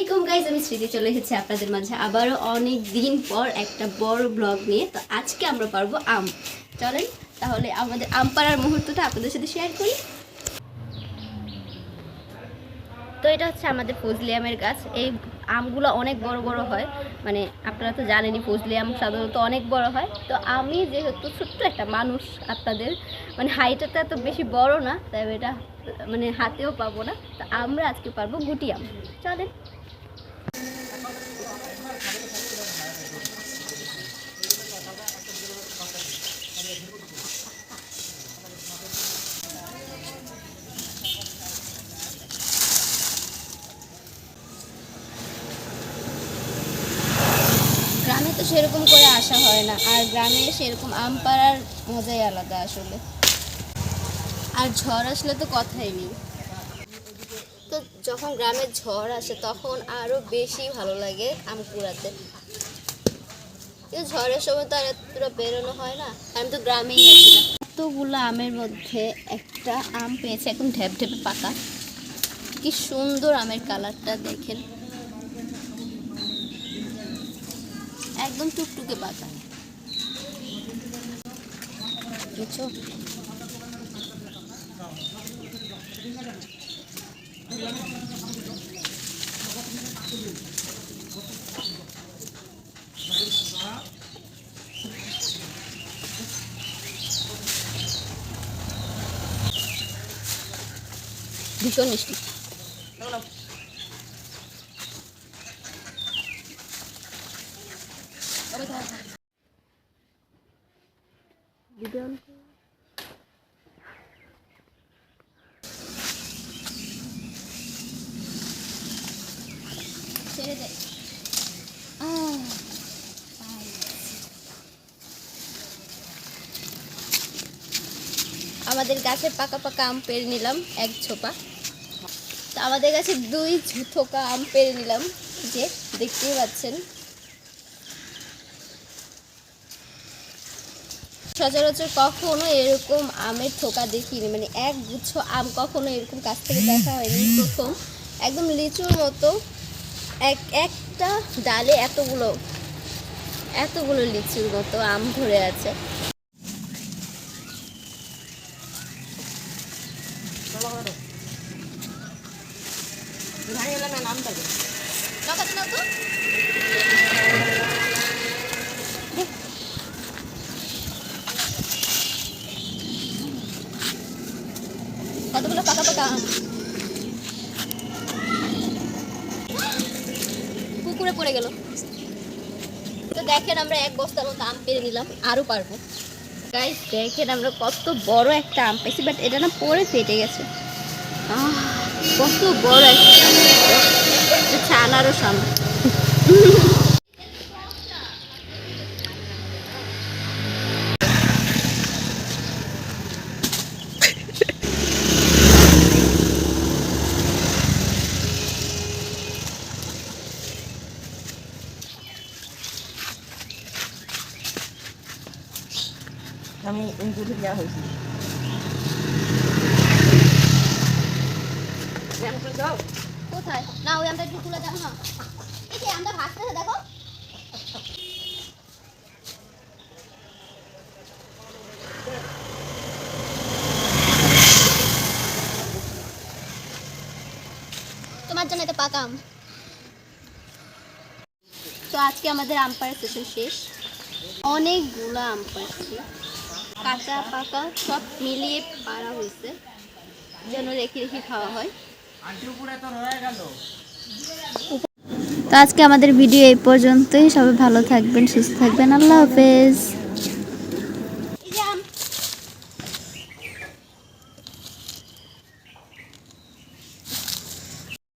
আসসালামাইকুম গাইজ, আমি স্মৃতি চলে এসেছি আপনাদের মাঝে আবারও অনেক দিন পর একটা বড় ব্লগ নিয়ে। তো আজকে আমরা পারবো আম। চলেন তাহলে আমাদের আম পাড়ার মুহূর্তটা আপনাদের সাথে শেয়ার করি। তো এটা হচ্ছে আমাদের ফজলি আমের গাছ। এই আমগুলো অনেক বড় বড় হয়, মানে আপনারা তো জানেনই ফজলি আম সাধারণত অনেক বড় হয়। তো আমি যেহেতু ছোট্ট একটা মানুষ, আপনাদের মানে হাইটটা তো এত বেশি বড় না, তাই এটা মানে হাতেও পাবো না। তো আমরা আজকে পারবো গুটি আম। চলেন। গ্রামে তো সেরকম করে আসা হয় না, আর গ্রামে সেরকম আম পাড়ার মজাই আলাদা আসলে। আর ঝড় আসলে তো কথাই নেই। তো যখন গ্রামে ঝড় আসে তখন আরও বেশি ভালো লাগে আম কুড়াতে। কিন্তু ঝড়ের সময় তো আর এতটা বেরোনো হয় না, আমি তো গ্রামেই আছি না। এতগুলো আমের মধ্যে একটা আম পেয়েছে একদম ঢেপ ঢেপে পাকা। কি সুন্দর আমের কালারটা দেখেন, একদম টুকটুকে পাকা, বুঝছো? ভীষণ মিষ্টি। ছেড়ে দে। আমাদের গাছের পাকা পাকা আম পেড়ে নিলাম এক ছোপা। তো আমাদের গাছে 2 থোকা আম পেড়ে নিলাম, যে দেখতেই পাচ্ছেন। সচরাচর কখনো এরকম আমের থোকা দেখিনি, মানে এক গুচ্ছ আম কখনো এরকম কাছ থেকে দেখা হয়নি, প্রথম। একদম লিচুর মতো একটা ডালে এতগুলো এতগুলো লিচুর মতো আম ধরে আছে। কতগুলো পাকা পাকা আম পুকুরে পড়ে গেল। তো দেখেন, আমরা এক বস্তার মতো আম পেরে নিলাম, আরও পারবো। গাইস দেখেন আমরা কত বড় একটা আম পেয়েছি, বাট এটা না পরে ফেটে গেছে। কত বড় একটা ছানারও সাম। আমি ইনপুটে দেওয়া হয়েছি। কোথায় না ওই আমটা একটু তুলে দেখো না, এই যে আমটা ভাসতেছে দেখো। তোমার জন্য এটা পাকা আম। তো আজকে আমাদের আম পাড়ার সেশন শেষ। অনেকগুলো আম পাড়ছি, কাঁচা পাকা সব মিলিয়ে পাড়া হয়েছে, যেন রেখে রেখে খাওয়া হয়। তো আজকে আমাদের ভিডিও এই পর্যন্তই। সবাই ভালো থাকবেন, সুস্থ থাকবেন। আল্লাহ হাফেজ।